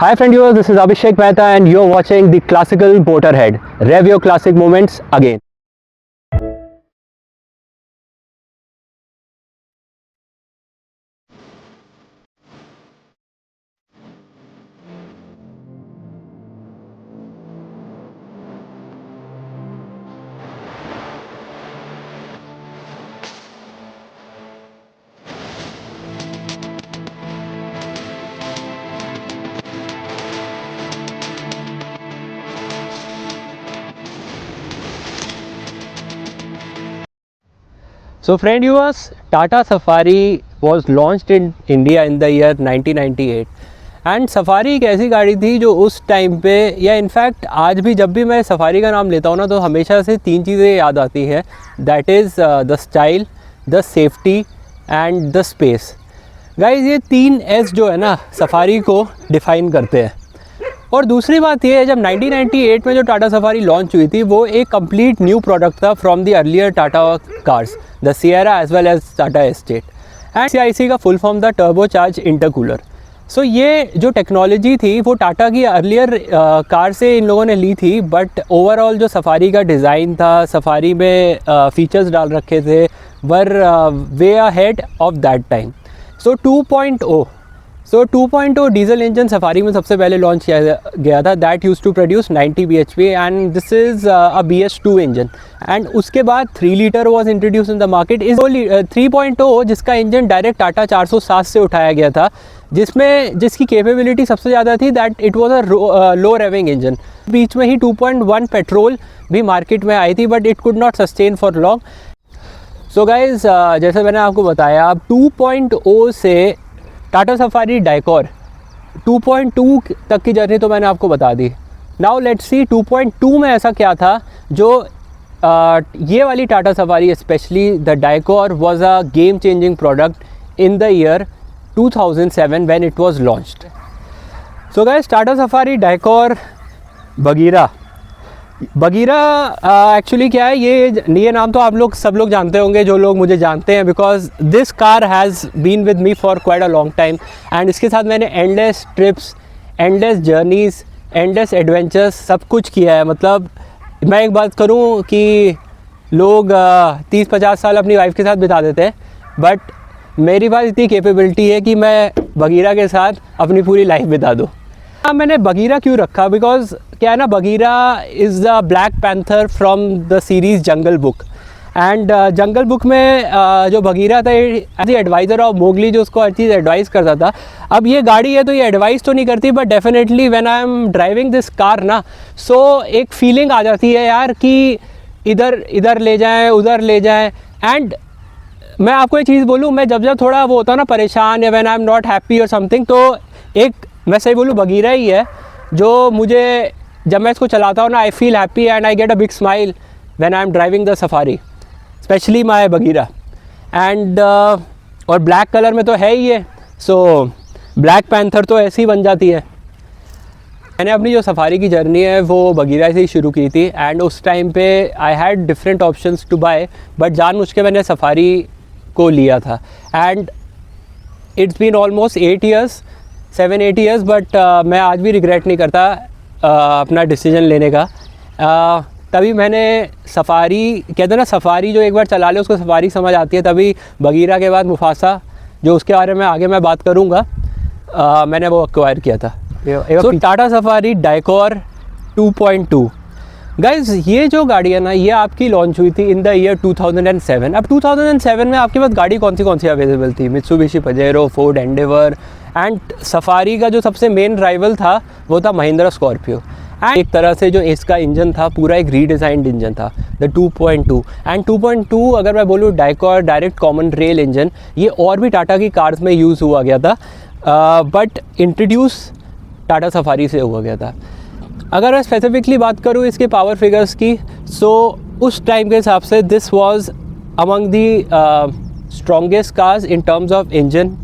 Hi friend viewers, this is Abhishek Mehta and you're watching the Classical Motorhead. Rev your classic moments again. So friend viewers, Tata Safari was launched in India in the year 1998 and safari एक ऐसी गाड़ी थी जो उस time पे या in fact आज भी जब भी मैं सफारी का नाम लेता हूँ ना तो हमेशा से तीन चीज़ें याद आती हैं, that is the style, the safety and the space. Guys ये तीन एस जो है ना सफारी को डिफ़ाइन करते हैं। और दूसरी बात ये है, जब 1998 में जो टाटा सफारी लॉन्च हुई थी वो एक कंप्लीट न्यू प्रोडक्ट था from the earlier Tata cars, the Sierra as well as Tata estate. And CIC का फुल फॉर्म था टर्बो चार्ज इंटरकूलर। सो ये जो टेक्नोलॉजी थी वो टाटा की अर्लियर कार से इन लोगों ने ली थी, बट ओवरऑल जो सफारी का डिज़ाइन था, सफारी में फीचर्स डाल रखे थे, were way ahead of that time. So 2.0 diesel engine Safari में सबसे पहले लॉन्च किया गया था, that use to produce 90 bhp and this is a BS2 engine. And उसके बाद 3 litre was introduce in the market. इस 3.0 जिसका इंजन डायरेक्ट टाटा 407 से उठाया गया था, जिसकी कैपेबिलिटी सबसे ज़्यादा थी, that it was a low revving engine. बीच में ही 2.1 पेट्रोल भी मार्केट में आई थी, but it could not sustain for long. So guys जैसे मैंने आपको बताया, अब 2.0 से टाटा सफारी डाइकॉर 2.2 तक की जर्नी तो मैंने आपको बता दी। नाउ लेट्स सी 2.2 में ऐसा क्या था जो ये वाली Tata Safari, specially the Dicor, was a game changing product in the year 2007 when it was launched. So guys, Tata Safari Dicor Bagheera actually क्या है, ये नाम तो आप सब लोग जानते होंगे जो लोग मुझे जानते हैं, because this car has been with me for quite a long time. And इसके साथ मैंने endless trips, endless journeys, endless adventures सब कुछ किया है। मतलब मैं एक बात करूं कि लोग 30-50 साल अपनी वाइफ के साथ बिता देते हैं, बट मेरी पास इतनी कैपेबिलिटी है कि मैं बगीरा के साथ अपनी पूरी लाइफ बिता दूँ। मैंने बगीरा क्यों रखा, बिकॉज क्या है ना, Bagheera is the black panther from the series jungle book. And jungle book में जो बगीरा था एज एडवाइज़र ऑफ मोगली, जो उसको हर चीज़ एडवाइस करता था। अब ये गाड़ी है तो ये एडवाइस तो नहीं करती, but definitely when I am driving this car ना, सो एक फीलिंग आ जाती है यार कि इधर ले जाएं, उधर ले जाएं। एंड मैं आपको एक चीज़ बोलूँ, मैं जब थोड़ा वो होता है ना परेशान, या when I am not happy और समथिंग, तो एक मैं सही बोलूँ बगीरा ही है जो मुझे, जब मैं इसको चलाता हूँ ना, I feel happy and I get a big smile when I am driving the safari, specially my Bagheera. And और ब्लैक कलर में तो है ही है, सो ब्लैक पैंथर तो ऐसी ही बन जाती है। मैंने अपनी जो सफारी की जर्नी है वो बगीरा से ही शुरू की थी। एंड उस टाइम पे I had different options to buy, but जानबूझ के मैंने सफारी को लिया था। And it's been almost 7-8 years, but मैं आज भी रिग्रेट नहीं करता अपना डिसीजन लेने का। तभी मैंने सफारी, कहते हैं ना सफारी जो एक बार चला ले उसको सफारी समझ आती है, तभी बगीरा के बाद मुफासा, जो उसके बारे में आगे मैं बात करूँगा, मैंने वो एक्वायर किया था। सो टाटा सफारी डाइकॉर 2.2 गाइज, ये जो गाड़ी है ना, ये आपकी लॉन्च हुई थी इन द ईयर 2007। अब 2007 में आपके पास गाड़ी कौन सी अवेलेबल थी? Mitsubishi Pajero, Ford Endeavour, and safari का जो सबसे मेन राइवल था वो था महिंद्रा स्कॉर्पियो। एंड एक तरह से जो इसका इंजन था पूरा एक रीडिज़ाइंड इंजन था, द 2.2। एंड 2.2 अगर मैं बोलूँ डाइकॉर डायरेक्ट कॉमन रेल इंजन, ये और भी टाटा की कार्स में यूज़ हुआ गया था, बट इंट्रोड्यूस टाटा सफारी से हुआ गया था। अगर मैं स्पेसिफिकली बात करूँ इसके पावर फिगर्स की, सो उस टाइम के हिसाब से this was among the strongest cars in terms of engine,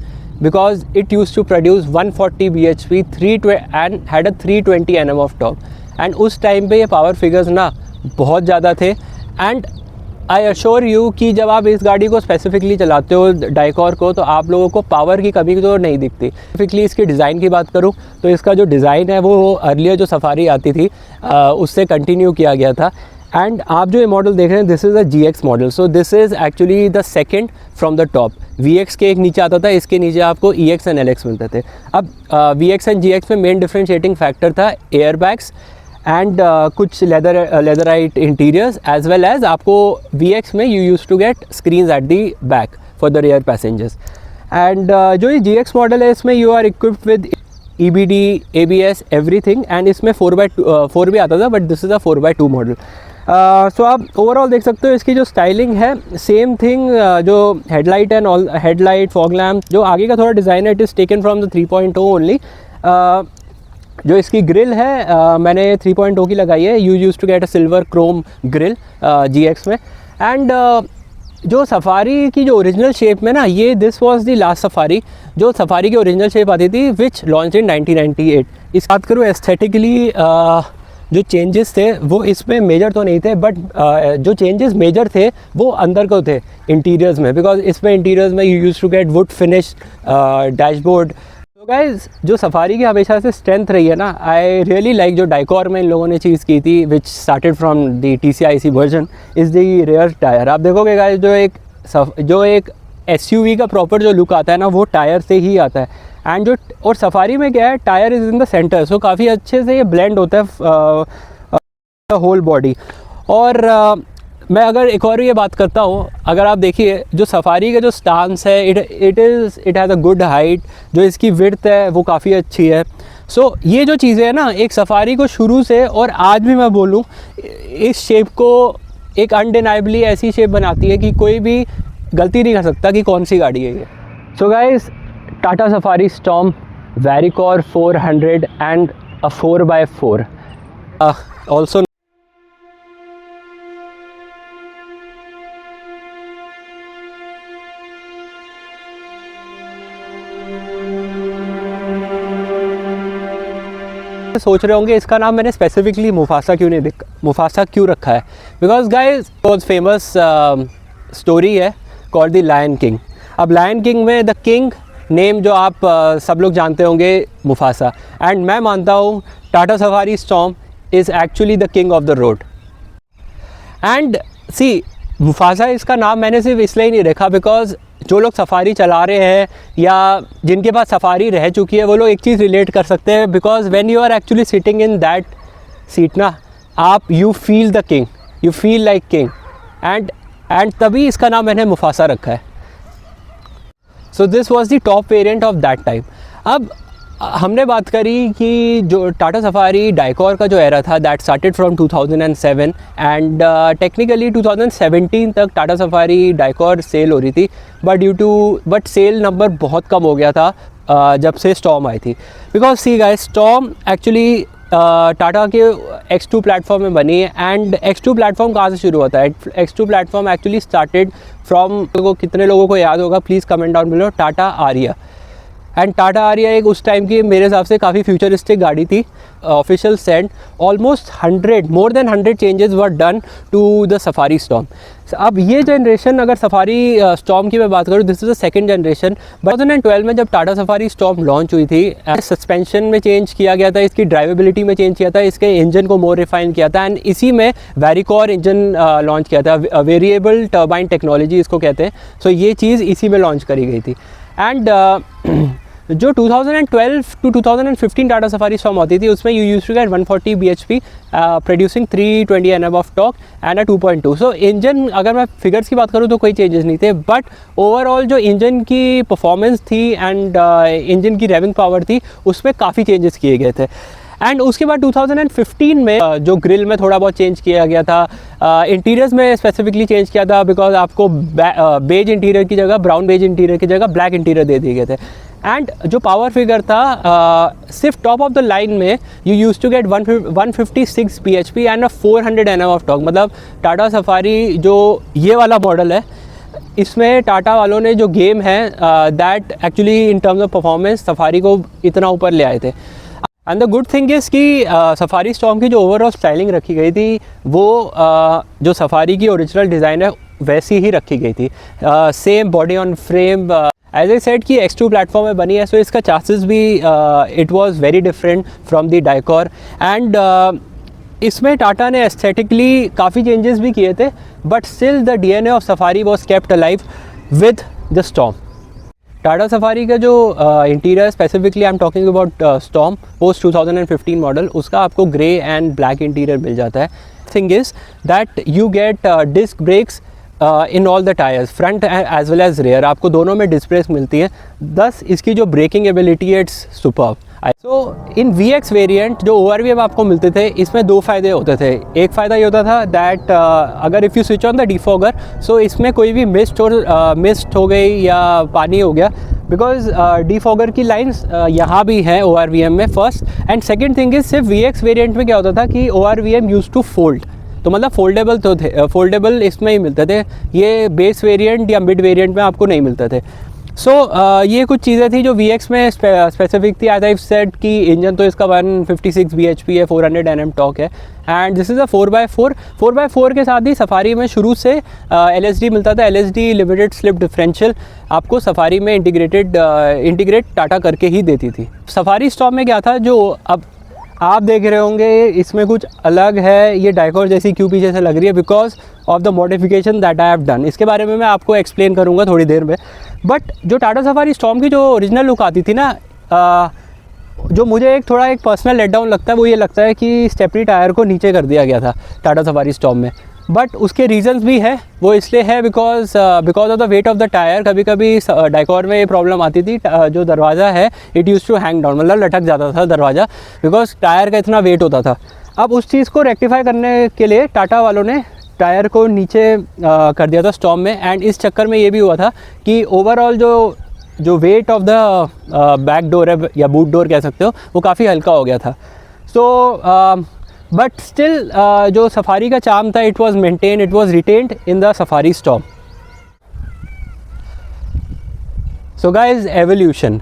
because it used to produce 140 bhp and had a 320 Nm of torque। And उस टाइम पे ये पावर फिगर्स ना बहुत ज़्यादा थे। एंड आई अश्योर यू कि जब आप इस गाड़ी को स्पेसिफिकली चलाते हो डाइकॉर को, तो आप लोगों को पावर की कमी तो नहीं दिखती। स्पेसिफिकली इसकी डिज़ाइन की बात करूँ तो इसका जो डिज़ाइन है वो अर्लियर जो सफारी आती थी उससे कंटिन्यू किया गया था। एंड आप जो ये मॉडल देख रहे हैं, this is a GX model. So this is actually the second from the top. VX के एक नीचे आता था, इसके नीचे आपको EX एंड LX मिलते थे। अब VX एंड GX में मेन डिफरेंशिएटिंग फैक्टर था एयर बैग्स एंड कुछ leatherette interiors, as well as आपको VX में you use to get screens at the back for the rear passengers. And जो ये GX मॉडल है, इसमें you are equipped with EBD, ABS, everything. And इसमें 4x4 भी आता था, but this is a 4x2 model. So आप overall देख सकते हो इसकी जो स्टाइलिंग है, सेम थिंग। जो headlight and all, headlight, fog lamp, जो आगे का थोड़ा डिज़ाइन है, it is taken from the 3.0 only. जो इसकी ग्रिल है मैंने 3.0 की लगाई है। You use to get a silver chrome grille GX में। एंड जो सफारी की जो ओरिजिनल शेप में ना, ये this was the last Safari जो सफारी की ओरिजिनल शेप आती थी, विच लॉन्च इन 1998। इस बात करूँ एस्थेटिकली जो चेंजेस थे वो इसमें मेजर तो नहीं थे, बट जो चेंजेस मेजर थे वो अंदर को थे इंटीरियर्स में, बिकॉज इसमें इंटीरियर्स में you use to get wood finish dashboard. तो गाइज जो सफारी की हमेशा से स्ट्रेंथ रही है ना, आई रियली लाइक जो डाइकॉर में इन लोगों ने चीज़ की थी, which started from the TCIC version, is the rare tyre. आप देखोगे गाइज जो एक SUV का प्रॉपर जो लुक आता है ना, वो टायर से ही आता है। एंड और सफारी में क्या है, tyre is in the centre, so काफ़ी अच्छे से ये ब्लेंड होता है होल बॉडी। और मैं अगर एक और ये बात करता हूँ, अगर आप देखिए जो सफारी का जो स्टांस है, it has a good height. जो इसकी विड्थ है वो काफ़ी अच्छी है। सो ये जो चीज़ें हैं ना, एक सफारी को शुरू से और आज भी मैं बोलूँ, इस शेप को एक अनडिनाइबली ऐसी शेप बनाती है कि कोई भी गलती नहीं कर सकता कि कौन सी गाड़ी है ये। So guys, Tata Safari Storm Varicor 400 and a 4x4 also सोच रहे होंगे इसका नाम मैंने स्पेसिफिकली मुफासा क्यों रखा है। बिकॉज गाइस बहुत फेमस स्टोरी है कॉल्ड द लायन किंग। अब लायन किंग में द किंग नेम जो आप सब लोग जानते होंगे मुफासा, एंड मैं मानता हूँ Tata Safari Storm is actually the king of the road. And see, Mufasa इसका नाम मैंने सिर्फ इसलिए नहीं रखा बिकॉज जो लोग सफारी चला रहे हैं या जिनके पास सफारी रह चुकी है, वो लोग एक चीज़ रिलेट कर सकते हैं। Because when you are actually sitting in that seat ना, आप you feel the king, you feel like king. And तभी इसका नाम मैंने मुफासा रखा है। So this was the top variant of that time. अब हमने बात करी कि जो टाटा सफारी डाइकॉर का जो एरा था, that started from 2007 and technically 2017 तक टाटा सफारी डाइकॉर सेल हो रही थी, बट सेल नंबर बहुत कम हो गया था जब से स्टॉर्म आई थी। Because see guys, storm actually Tata के X2 प्लेटफॉर्म में बनी है। एंड X2 प्लेटफॉर्म कहाँ से शुरू होता है? X2 platform actually started from, कितने लोगों को याद होगा please comment down below, Tata आरिया। एंड टाटा आरिया एक उस टाइम की मेरे हिसाब से काफ़ी फ्यूचरिस्टिक गाड़ी थी। Official send almost 100, more than 100 changes were done to the Safari Storm. अब ये जनरेशन, अगर सफारी स्टॉर्म की मैं बात करूँ, this is the second generation. 2012 में जब टाटा सफारी स्टॉर्म लॉन्च हुई थी, सस्पेंशन में चेंज किया गया था, इसकी ड्राइवेबिलिटी में चेंज किया था, इसके इंजन को मोर रिफाइन किया था, एंड इसी में वेरिकॉर इंजन लॉन्च किया था। वेरिएबल टर्बाइन टेक्नोलॉजी इसको कहते हैं। सो ये चीज़ इसी में लॉन्च करी गई थी। एंड जो 2012 टू 2015 टाटा सफारी स्टॉर्म होती थी, उसमें you use to get 140 bhp producing 320 Nm of torque and 2.2। So engine, अगर मैं फिगर्स की बात करूँ तो कोई चेंजेस नहीं थे, बट ओवरऑल जो इंजन की परफॉर्मेंस थी एंड इंजन की रेविंग पावर थी, उसमें काफ़ी चेंजेस किए गए थे। एंड उसके बाद 2015 में जो ग्रिल में थोड़ा बहुत चेंज किया गया था, इंटीरियर्स में स्पेसिफिकली चेंज किया था, बिकॉज आपको बेज इंटीरियर की जगह, ब्राउन बेज इंटीरियर की जगह ब्लैक इंटीरियर दे दिए गए थे। एंड जो पावर फिगर था, सिर्फ टॉप ऑफ द लाइन में you use to get 156 bhp and 400 Nm of torque. मतलब टाटा सफारी जो ये वाला मॉडल है, इसमें टाटा वालों ने जो गेम है that actually in terms of performance safari को इतना ऊपर ले आए थे। And the good thing is कि सफारी स्टॉर्म की जो ओवरऑल स्टाइलिंग रखी गई थी वो जो सफारी की ओरिजिनल डिज़ाइन है वैसी ही रखी गई थी, same body on frame. As I said कि X2 प्लेटफॉर्म में बनी है, सो इसका चार्सेस भी it was very different from the Dicor. And इसमें टाटा ने एस्थेटिकली काफ़ी चेंजेस भी किए थे, but still the DNA of Safari was kept alive with the Storm. Tata Safari का जो interior specifically I am talking about Storm post 2015 model, उसका आपको ग्रे एंड ब्लैक इंटीरियर मिल जाता है। Thing is that you get disc brakes in all the tyres, front as well as rare, आपको दोनों में डिस्क ब्रेक्स मिलती हैं। दस इसकी जो ब्रेकिंग एबिलिटी है it's superb. So in VX variant जो ORVM आपको मिलते थे, इसमें दो फ़ायदे होते थे। एक फ़ायदा ये होता था दैट अगर if you switch on the defogger, so इसमें कोई भी मिस्ट हो गई या पानी हो गया, बिकॉज डिफॉगर की लाइंस यहाँ भी हैं ORVM में, first. And second thing is सिर्फ VX वेरिएंट में क्या होता था कि ORVM यूज़ टू फोल्ड, तो मतलब फोल्डेबल तो थे, फोल्डेबल इसमें ही मिलते थे, ये बेस वेरिएंट या मिड वेरिएंट में आपको नहीं मिलते थे। सो ये कुछ चीज़ें थी जो VX में स्पेसिफिक थी। एज आई सेड कि इंजन तो इसका 156 bhp है, 400 Nm टॉर्क है, and this is a 4x4। 4x4 के साथ ही सफारी में शुरू से LSD मिलता था, LSD लिमिटेड स्लिप डिफरेंशियल आपको सफारी में इंटीग्रेट टाटा करके ही देती थी। सफारी स्टॉर्म में क्या था जो अब आप देख रहे होंगे इसमें कुछ अलग है, ये डाइकॉर जैसी क्यों पीछे से लग रही है, because of the modification that I have done. इसके बारे में मैं आपको एक्सप्लेन करूँगा थोड़ी देर में। बट जो टाटा सफारी स्टॉर्म की जो ओरिजिनल लुक आती थी ना, जो मुझे एक पर्सनल लेट डाउन लगता है वो ये लगता है कि स्टेपनी टायर को नीचे कर दिया गया था टाटा सफारी स्टॉर्म में। बट उसके रीजंस भी है, वो इसलिए है because of the weight of the tyre. कभी कभी डाइकॉर में ये प्रॉब्लम आती थी, जो दरवाज़ा है it use to hang down, मतलब लटक जाता था दरवाज़ा, बिकॉज टायर का इतना वेट होता था। अब उस चीज़ को रेक्टिफाई करने के लिए टाटा वालों ने टायर को नीचे कर दिया था स्टॉर्म में, एंड इस चक्कर में ये भी हुआ था कि ओवरऑल जो weight of the back door है या बूट डोर कह सकते हो, वो काफ़ी हल्का हो गया था। सो बट स्टिल जो सफारी का चार्म था it was maintain, it was retained in the Safari storm. So guys, evolution,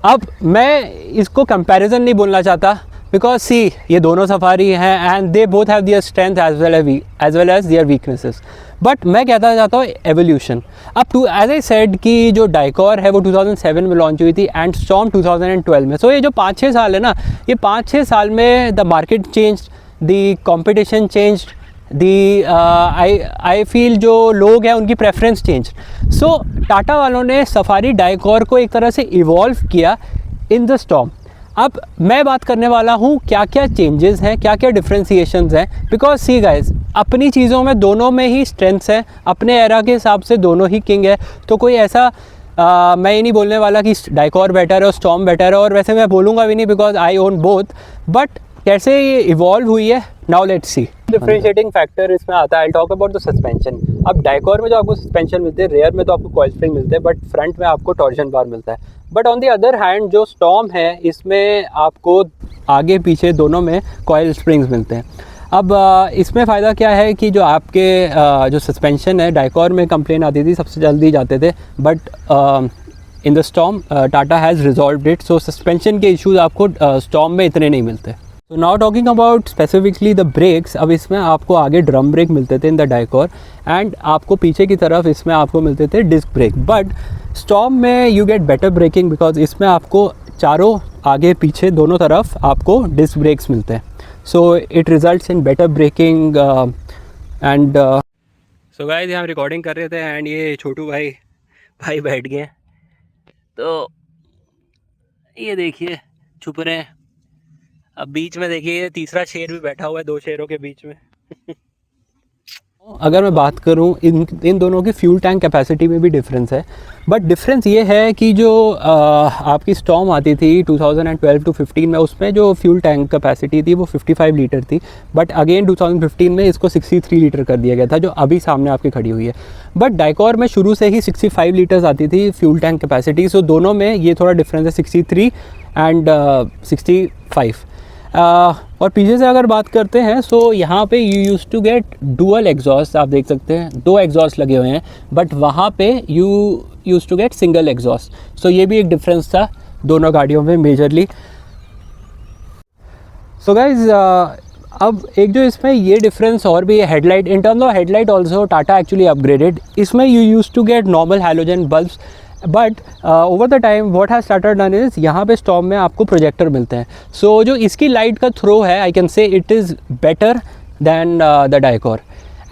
अब मैं इसको कंपैरिजन नहीं बोलना चाहता, बिकॉज सी ये दोनों सफारी हैं and they both have their strength as well as their weaknesses. But मैं कहता चाहता हूँ एवोल्यूशन। अब एज आई सेड कि जो डाइकॉर है वो 2007 में लॉन्च हुई थी एंड स्टॉर्म 2012 में। सो ये जो 5-6 साल है ना, ये 5-6 साल में the market change, the competition change, I feel जो लोग हैं उनकी प्रेफरेंस चेंज। सो टाटा वालों ने सफारी डाइकॉर को एक तरह से इवॉल्व किया इन द स्टॉर्म। अब मैं बात करने वाला हूँ क्या क्या चेंजेस हैं, क्या क्या डिफ्रेंसिएशंस हैं, बिकॉज सी गाइज, अपनी चीज़ों में दोनों में ही स्ट्रेंथ्स हैं, अपने एरा के हिसाब से दोनों ही किंग है। तो कोई ऐसा मैं ये नहीं बोलने वाला कि डाइकॉर बेटर है और स्टॉर्म बेटर है, और वैसे मैं बोलूँगा भी नहीं because I own both. But कैसे ये इवॉल्व हुई है, now let's see. Differentiating factor इसमें आता है, I talk about the suspension. अब डाइकॉर में जो आपको सस्पेंशन मिलते हैं, रेयर में तो आपको कॉइल स्प्रिंग मिलते हैं, बट फ्रंट में आपको टॉर्जन बार मिलता है। But on the other hand जो स्टॉर्म है इसमें आपको आगे पीछे दोनों में कॉइल स्प्रिंग्स मिलते हैं। अब इसमें फ़ायदा क्या है कि जो आपके जो सस्पेंशन है, डाइकॉर में कंप्लेन आती थी सबसे जल्दी जाते थे, but in the Storm Tata has resolved it. So suspension के इश्यूज आपको स्टॉर्म में इतने नहीं मिलते। तो now talking about specifically the brakes, अब इसमें आपको आगे ड्रम ब्रेक मिलते थे इन द डाइकॉर, एंड आपको पीछे की तरफ इसमें आपको मिलते थे डिस्क ब्रेक। बट स्टॉर्म में you get better braking, because इसमें आपको चारों आगे पीछे दोनों तरफ आपको डिस्क ब्रेक्स मिलते हैं। So it results in better braking and so guys, हम रिकॉर्डिंग कर रहे थे एंड ये छोटू भाई बैठ गए, तो ये देखिए छुप रहे हैं। अब बीच में देखिए तीसरा शेर भी बैठा हुआ है, दो शेरों के बीच में। अगर मैं बात करूं, इन दोनों की फ्यूल टैंक कैपेसिटी में भी डिफरेंस है, बट डिफरेंस ये है कि जो आपकी स्टॉर्म आती थी 2012 टू 15 में, उसमें जो फ्यूल टैंक कैपेसिटी थी वो 55 लीटर थी, बट अगेन 2015 में इसको 63 लीटर कर दिया गया था, जो अभी सामने आपके खड़ी हुई है। बट डाइकॉर में शुरू से ही 65 लीटर्स आती थी फ्यूल टैंक कैपेसिटी। सो दोनों में ये थोड़ा डिफरेंस है, 63 एंड 65। और पीछे से अगर बात करते हैं, सो यहाँ पे you use to get dual exhaust, आप देख सकते हैं 2 एग्जॉस्ट लगे हुए हैं, बट वहाँ पे you use to get single exhaust. So ये भी एक डिफरेंस था दोनों गाड़ियों में मेजरली। सो गाइज अब एक जो इसमें ये डिफरेंस और भी है headlight, in terms of headlight also Tata actually upgraded. इसमें you use to get normal halogen bulbs, but over the time what has started done is यहाँ पे स्टॉर्म में आपको प्रोजेक्टर मिलते हैं. सो जो इसकी लाइट का थ्रो है, I can say it is better than the Dicor.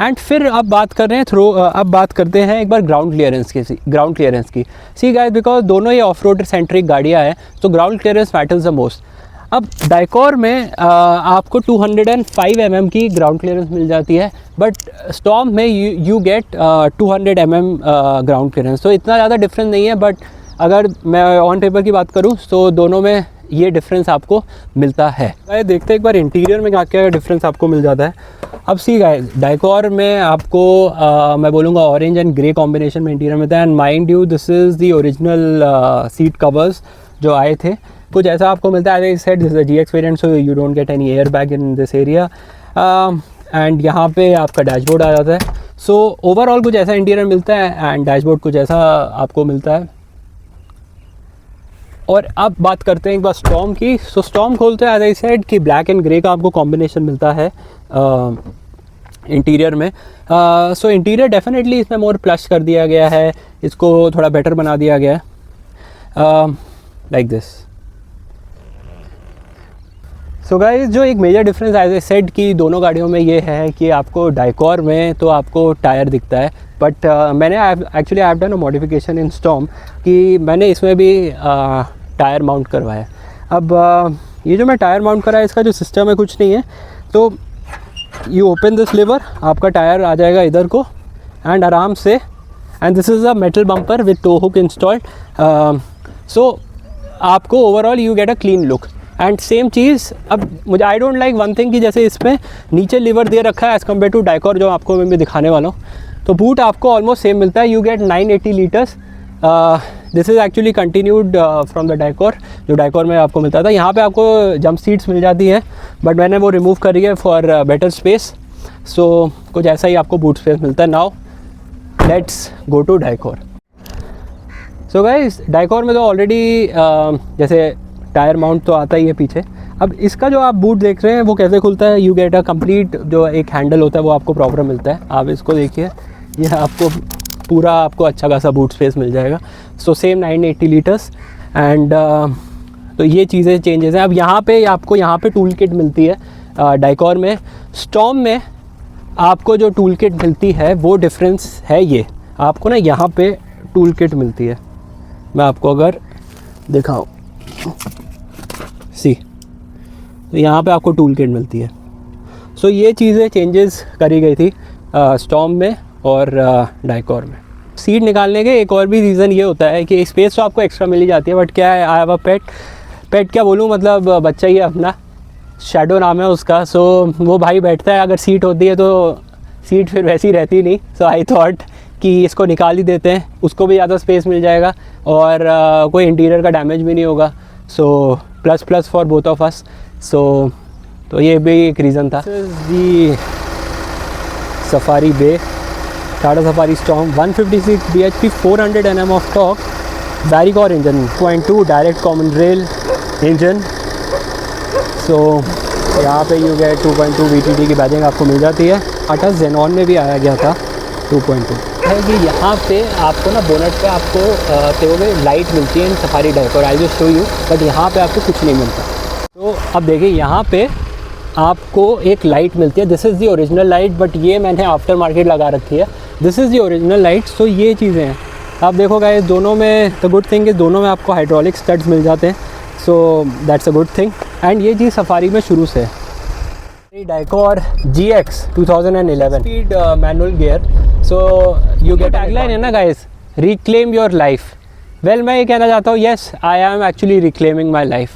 And फिर अब बात कर रहे हैं अब बात करते हैं एक बार ग्राउंड क्लियरेंस की. सी गाइस, बिकॉज दोनों ये ऑफ रोड सेंट्रिक गाड़ियाँ हैं, तो ground clearance matters the most. अब डाइकोर में आपको 205 mm की ग्राउंड क्लियरेंस मिल जाती है, बट स्टॉर्म में you gate 200 mm ground clearance. तो इतना ज़्यादा डिफरेंस नहीं है, बट अगर मैं ऑन पेपर की बात करूँ तो दोनों में ये डिफरेंस आपको मिलता है. देखते हैं एक बार इंटीरियर में क्या क्या डिफरेंस आपको मिल जाता है. अब सी गाइस, डाइकोर में आपको मैं बोलूँगा ऑरेंज एंड ग्रे कॉम्बिनेशन में इंटीरियर मिलता है. And mind you, this is the original seat covers जो आए थे, कुछ ऐसा आपको मिलता है. As I said, this is the GX variant, so you don't get any air bag in this area. And यहाँ पे आपका डैशबोर्ड आ जाता है. सो ओवरऑल कुछ ऐसा इंटीरियर मिलता है एंड डैशबोर्ड कुछ ऐसा आपको मिलता है. और अब बात करते हैं एक बार स्टॉर्म की. सो स्टॉर्म खोलते हैं, एज आई सेड कि ब्लैक एंड ग्रे का आपको कॉम्बिनेशन मिलता है इंटीरियर में. सो इंटीरियर डेफिनेटली इसमें मोर प्लश कर दिया गया है, इसको थोड़ा बेटर बना दिया गया है लाइक दिस. सो गाइस, जो एक major difference as I said कि दोनों गाड़ियों में ये है कि आपको डाइकोर में तो आपको टायर दिखता है, बट मैंने actually I have done a modification in storm कि मैंने इसमें भी टायर माउंट करवाया. अब ये जो मैं टायर माउंट कराया, इसका जो सिस्टम है कुछ नहीं है. तो यू ओपन दिस लीवर, आपका टायर आ जाएगा इधर को एंड आराम से, and this is a metal bumper with tow hook installed. So आपको overall you get a clean look. And same चीज़, अब मुझे I don't like one thing कि जैसे इसमें नीचे लीवर दे रखा है एज़ कम्पेयर टू डाइकोर जो आपको मैं दिखाने वाला हूँ, तो बूट आपको ऑलमोस्ट सेम मिलता है. You get 980 litres. This is actually continued from the Dicor, जो डाइकोर में आपको मिलता था. यहाँ पे आपको जंप सीट्स मिल जाती हैं, बट मैंने वो रिमूव करी है फॉर बेटर स्पेस. सो कुछ ऐसा ही आपको बूट स्पेस मिलता है. Now let's go to Dicor. So guys, Dicor में तो ऑलरेडी जैसे टायर माउंट तो आता ही है पीछे. अब इसका जो आप बूट देख रहे हैं वो कैसे खुलता है, यू गेट अ कंप्लीट जो एक हैंडल होता है वो आपको प्रॉपर मिलता है. आप इसको देखिए, ये आपको पूरा आपको अच्छा खासा बूट स्पेस मिल जाएगा. So same 980 litres. एंड तो ये चीज़ें चेंजेस हैं. अब यहाँ पे टूल किट मिलती है डाइकोर में. स्टॉर्म में आपको जो टूल किट मिलती है वो डिफरेंस है. ये आपको ना यहाँ पे टूल किट मिलती है. मैं आपको अगर दिखाऊँ, सी, तो यहाँ पे आपको टूल किट मिलती है. सो ये चीज़ें चेंजेस करी गई थी स्टॉर्म में और डाइकोर में. सीट निकालने के एक और भी रीज़न ये होता है कि स्पेस तो आपको एक्स्ट्रा मिल ही जाती है, बट क्या है, आई हैव अ पेट क्या बोलूँ, मतलब बच्चा ही है अपना, शैडो नाम है उसका. सो वो भाई बैठता है, अगर सीट होती है तो सीट फिर वैसी रहती नहीं. सो आई थॉट कि इसको निकाल ही देते हैं, उसको भी ज़्यादा स्पेस मिल जाएगा और कोई इंटीरियर का डैमेज भी नहीं होगा. So plus for both of us. So तो ये भी एक रीज़न था. The Safari by, Tata Safari Storm 156 bhp 400 Nm of torque, Varicor engine 2.2 direct common rail engine. So यहाँ पे यू गेट 2.2 VTT की बैजिंग आपको मिल जाती है. टाटा जेनॉन में भी आया गया था 2.2. है कि यहाँ पे आपको ना बोनट पे आपको तेरे लाइट मिलती है in Safari Dicor. I just show you, but यहाँ पे आपको कुछ नहीं मिलता. तो अब देखिए, यहाँ पे आपको एक लाइट मिलती है. This is the original light, but ये मैंने आफ्टर मार्केट लगा रखी है. This is the original light. So ये चीज़ें हैं. आप देखो गाइस, दोनों में द गुड थिंग है, दोनों में आपको हाइड्रोलिक स्टड्स मिल जाते हैं. So that's a good thing. And ये चीज़ सफारी में शुरू से है. Dicor GX 2011 speed manual gear. So you get tagline है ना guys, reclaim your life. Well, मैं ये कहना चाहता हूँ, yes I am actually reclaiming my life.